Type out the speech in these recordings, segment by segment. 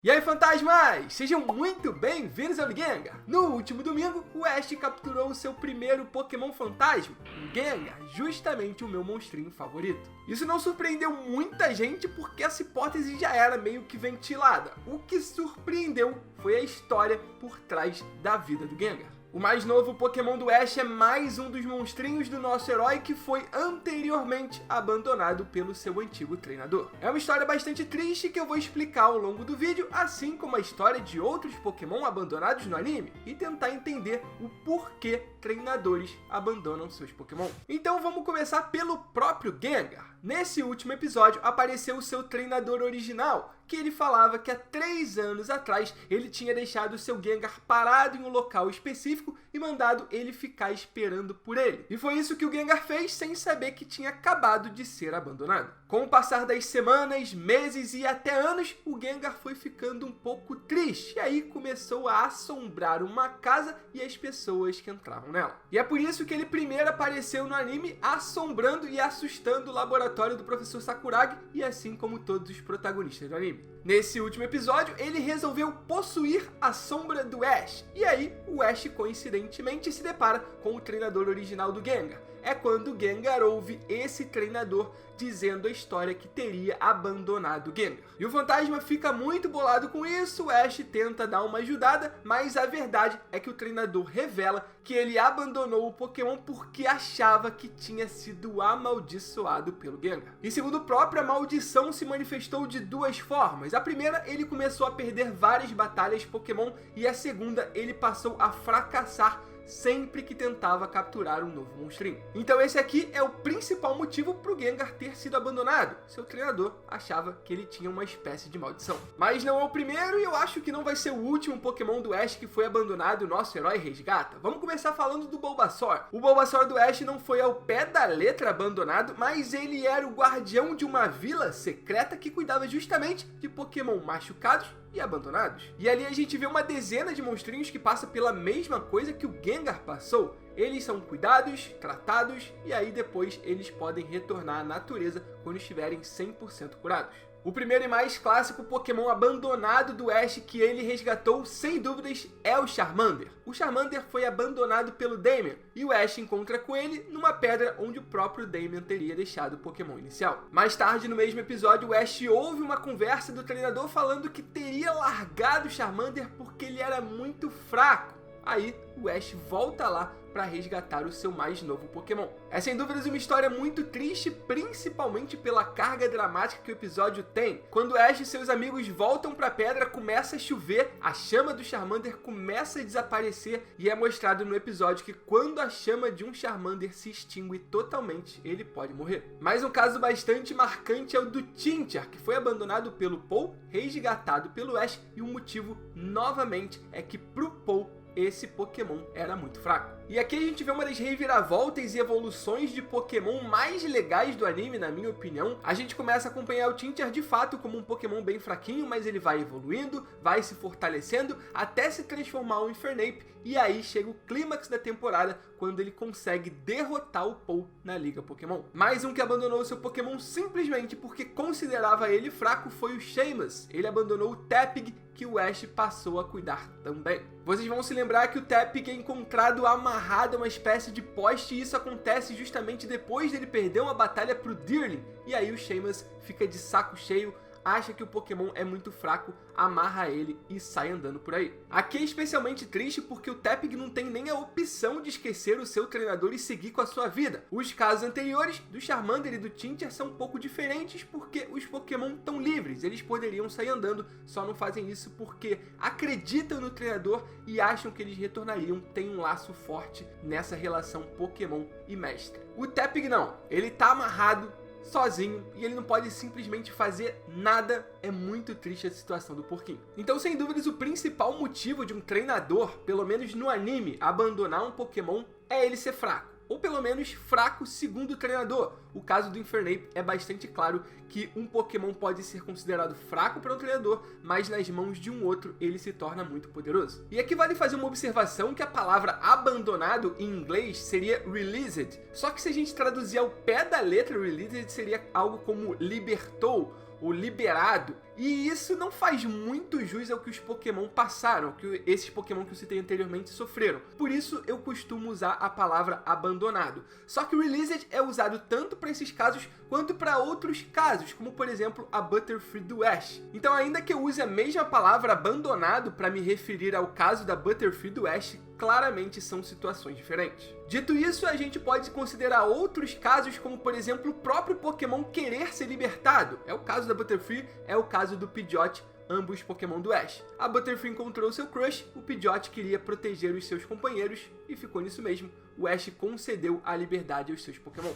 E aí, fantasmas! Sejam muito bem-vindos ao Gengar! No último domingo, o Ash capturou o seu primeiro Pokémon fantasma, o Gengar, justamente o meu monstrinho favorito. Isso não surpreendeu muita gente porque essa hipótese já era meio que ventilada. O que surpreendeu foi a história por trás da vida do Gengar. O mais novo Pokémon do Ash é mais um dos monstrinhos do nosso herói que foi anteriormente abandonado pelo seu antigo treinador. É uma história bastante triste que eu vou explicar ao longo do vídeo, assim como a história de outros Pokémon abandonados no anime, e tentar entender o porquê treinadores abandonam seus Pokémon. Então vamos começar pelo próprio Gengar. Nesse último episódio apareceu o seu treinador original, que ele falava que há 3 anos atrás ele tinha deixado o seu Gengar parado em um local específico e mandado ele ficar esperando por ele. E foi isso que o Gengar fez sem saber que tinha acabado de ser abandonado. Com o passar das semanas, meses e até anos, o Gengar foi ficando um pouco triste e aí começou a assombrar uma casa e as pessoas que entravam nela. E é por isso que ele primeiro apareceu no anime assombrando e assustando o laboratório do Professor Sakuragi e assim como todos os protagonistas do anime. Nesse último episódio, ele resolveu possuir a sombra do Ash. E aí, o Ash coincidentemente se depara com o treinador original do Gengar. É quando o Gengar ouve esse treinador dizendo a história que teria abandonado o Gengar. E o fantasma fica muito bolado com isso, o Ash tenta dar uma ajudada, mas a verdade é que o treinador revela que ele abandonou o Pokémon porque achava que tinha sido amaldiçoado pelo Gengar. E segundo o próprio, a maldição se manifestou de 2 formas. A primeira, ele começou a perder várias batalhas Pokémon, e a segunda, ele passou a fracassar sempre que tentava capturar um novo monstrinho. Então esse aqui é o principal motivo para o Gengar ter sido abandonado. Seu treinador achava que ele tinha uma espécie de maldição. Mas não é o primeiro e eu acho que não vai ser o último Pokémon do Ash que foi abandonado e o nosso herói resgata. Vamos começar falando do Bulbasaur. O Bulbasaur do Ash não foi ao pé da letra abandonado, mas ele era o guardião de uma vila secreta que cuidava justamente de Pokémon machucados e abandonados. E ali a gente vê uma dezena de monstrinhos que passam pela mesma coisa que o Gengar passou. Eles são cuidados, tratados e aí depois eles podem retornar à natureza quando estiverem 100% curados. O primeiro e mais clássico Pokémon abandonado do Ash que ele resgatou, sem dúvidas, é o Charmander. O Charmander foi abandonado pelo Damien e o Ash encontra com ele numa pedra onde o próprio Damien teria deixado o Pokémon inicial. Mais tarde, no mesmo episódio, o Ash ouve uma conversa do treinador falando que teria largado o Charmander porque ele era muito fraco. Aí o Ash volta lá para resgatar o seu mais novo Pokémon. É sem dúvidas uma história muito triste, principalmente pela carga dramática que o episódio tem. Quando Ash e seus amigos voltam para a pedra, começa a chover, a chama do Charmander começa a desaparecer e é mostrado no episódio que quando a chama de um Charmander se extingue totalmente, ele pode morrer. Mas um caso bastante marcante é o do Tinchar, que foi abandonado pelo Paul, resgatado pelo Ash, e o motivo, novamente, é que pro Paul esse Pokémon era muito fraco. E aqui a gente vê uma das reviravoltas e evoluções de Pokémon mais legais do anime, na minha opinião. A gente começa a acompanhar o Tinchar de fato como um Pokémon bem fraquinho, mas ele vai evoluindo, vai se fortalecendo, até se transformar em Infernape, e aí chega o clímax da temporada, quando ele consegue derrotar o Paul na Liga Pokémon. Mais um que abandonou seu Pokémon simplesmente porque considerava ele fraco foi o Sheamus. Ele abandonou o Tepig, que o Ash passou a cuidar também. Vocês vão se lembrar que o Tepig é encontrado amarrado a uma espécie de poste, e isso acontece justamente depois dele perder uma batalha pro Deerling. E aí o Sheamus fica de saco cheio, acha que o Pokémon é muito fraco, amarra ele e sai andando por aí. Aqui é especialmente triste porque o Tepig não tem nem a opção de esquecer o seu treinador e seguir com a sua vida. Os casos anteriores do Charmander e do Tinchar são um pouco diferentes porque os Pokémon estão livres, eles poderiam sair andando, só não fazem isso porque acreditam no treinador e acham que eles retornariam, tem um laço forte nessa relação Pokémon e mestre. O Tepig não, ele tá amarrado sozinho e ele não pode simplesmente fazer nada. É muito triste a situação do porquinho. Então, sem dúvidas, o principal motivo de um treinador, pelo menos no anime, abandonar um Pokémon é ele ser fraco. Ou pelo menos fraco segundo o treinador. O caso do Infernape é bastante claro que um Pokémon pode ser considerado fraco para um treinador, mas nas mãos de um outro ele se torna muito poderoso. E aqui vale fazer uma observação que a palavra abandonado em inglês seria released, só que se a gente traduzir ao pé da letra released seria algo como libertou ou liberado. E isso não faz muito jus ao que os Pokémon passaram, que esses Pokémon que eu citei anteriormente sofreram. Por isso eu costumo usar a palavra abandonado. Só que o Released é usado tanto para esses casos quanto para outros casos, como por exemplo a Butterfree do Ash. Então, ainda que eu use a mesma palavra abandonado para me referir ao caso da Butterfree do Ash, claramente são situações diferentes. Dito isso, a gente pode considerar outros casos, como por exemplo o próprio Pokémon querer ser libertado. É o caso da Butterfree, é o caso do Pidgeot, ambos Pokémon do Ash. A Butterfree encontrou seu crush, o Pidgeot queria proteger os seus companheiros e ficou nisso mesmo. O Ash concedeu a liberdade aos seus Pokémon.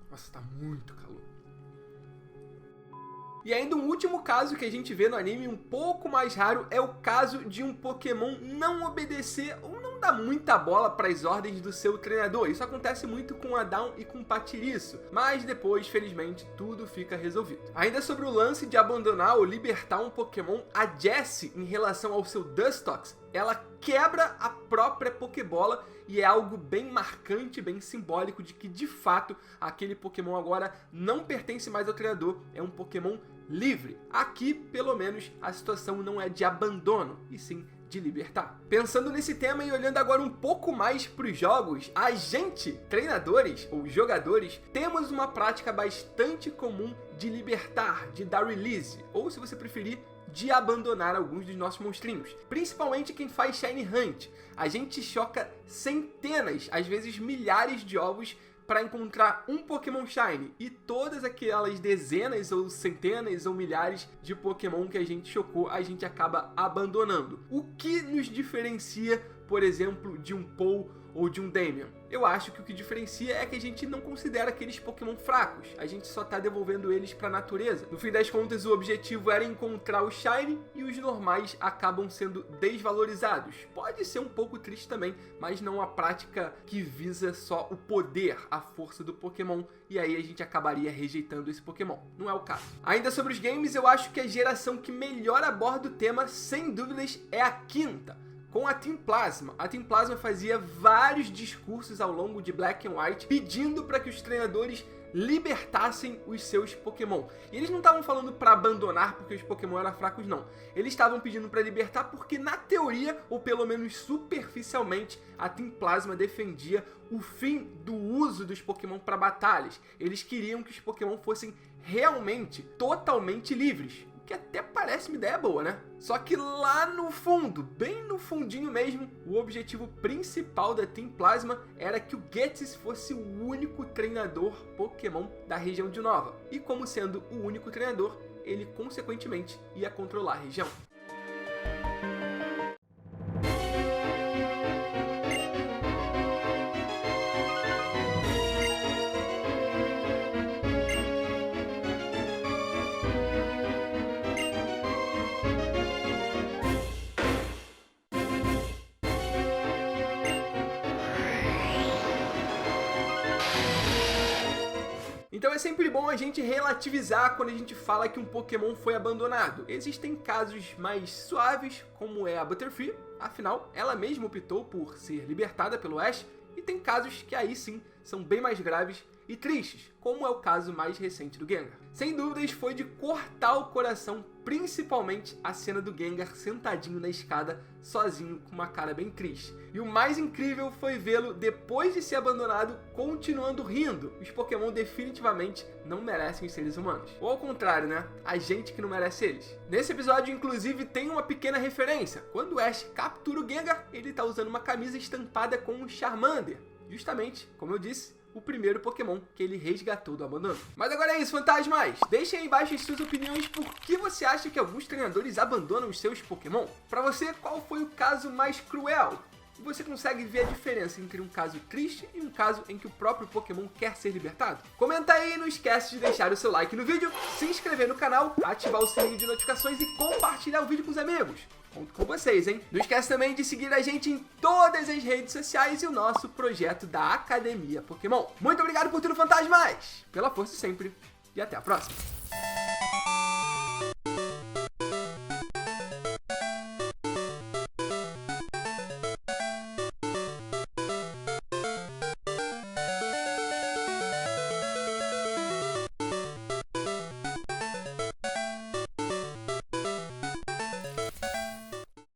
Nossa, tá muito calor. E ainda um último caso que a gente vê no anime um pouco mais raro é o caso de um Pokémon não obedecer ou não dar muita bola para as ordens do seu treinador. Isso acontece muito com a Dawn e com o Patiriço, mas depois, felizmente, tudo fica resolvido. Ainda sobre o lance de abandonar ou libertar um Pokémon, a Jessie, em relação ao seu Dustox, ela quebra a própria Pokébola e é algo bem marcante, bem simbólico de que, de fato, aquele Pokémon agora não pertence mais ao treinador, é um Pokémon livre. Aqui, pelo menos, a situação não é de abandono, e sim de libertar. Pensando nesse tema e olhando agora um pouco mais para os jogos, a gente, treinadores ou jogadores, temos uma prática bastante comum de libertar, de dar release, ou se você preferir, de abandonar alguns dos nossos monstrinhos. Principalmente quem faz Shiny Hunt. A gente choca centenas, às vezes milhares de ovos para encontrar um Pokémon Shiny, e todas aquelas dezenas ou centenas ou milhares de Pokémon que a gente chocou, a gente acaba abandonando. O que nos diferencia, por exemplo, de um Paul ou de um Damian? Eu acho que o que diferencia é que a gente não considera aqueles Pokémon fracos, a gente só tá devolvendo eles pra natureza. No fim das contas, o objetivo era encontrar o Shiny e os normais acabam sendo desvalorizados. Pode ser um pouco triste também, mas não a prática que visa só o poder, a força do Pokémon, e aí a gente acabaria rejeitando esse Pokémon. Não é o caso. Ainda sobre os games, eu acho que a geração que melhor aborda o tema, sem dúvidas, é a quinta, com a Team Plasma. A Team Plasma fazia vários discursos ao longo de Black and White pedindo para que os treinadores libertassem os seus Pokémon. E eles não estavam falando para abandonar porque os Pokémon eram fracos, não. Eles estavam pedindo para libertar porque, na teoria, ou pelo menos superficialmente, a Team Plasma defendia o fim do uso dos Pokémon para batalhas. Eles queriam que os Pokémon fossem realmente, totalmente livres. Que até parece uma ideia boa, né? Só que lá no fundo, bem no fundinho mesmo, o objetivo principal da Team Plasma era que o Ghetsis fosse o único treinador Pokémon da região de Nova. E como sendo o único treinador, ele consequentemente ia controlar a região. Então é sempre bom a gente relativizar quando a gente fala que um Pokémon foi abandonado. Existem casos mais suaves, como é a Butterfree, afinal, ela mesma optou por ser libertada pelo Ash, e tem casos que aí sim são bem mais graves e tristes, como é o caso mais recente do Gengar. Sem dúvidas, foi de cortar o coração, principalmente a cena do Gengar sentadinho na escada, sozinho, com uma cara bem triste. E o mais incrível foi vê-lo, depois de ser abandonado, continuando rindo. Os Pokémon definitivamente não merecem os seres humanos. Ou ao contrário, né? A gente que não merece eles. Nesse episódio, inclusive, tem uma pequena referência. Quando o Ash captura o Gengar, ele tá usando uma camisa estampada com um Charmander. Justamente, como eu disse, o primeiro Pokémon que ele resgatou do abandono. Mas agora é isso, fantasmas! Deixem aí embaixo as suas opiniões por que você acha que alguns treinadores abandonam os seus Pokémon. Pra você, qual foi o caso mais cruel? Você consegue ver a diferença entre um caso triste e um caso em que o próprio Pokémon quer ser libertado? Comenta aí e não esquece de deixar o seu like no vídeo, se inscrever no canal, ativar o sininho de notificações e compartilhar o vídeo com os amigos. Conto com vocês, hein? Não esquece também de seguir a gente em todas as redes sociais e o nosso projeto da Academia Pokémon. Muito obrigado por tudo, fantasmas! Pela força sempre e até a próxima!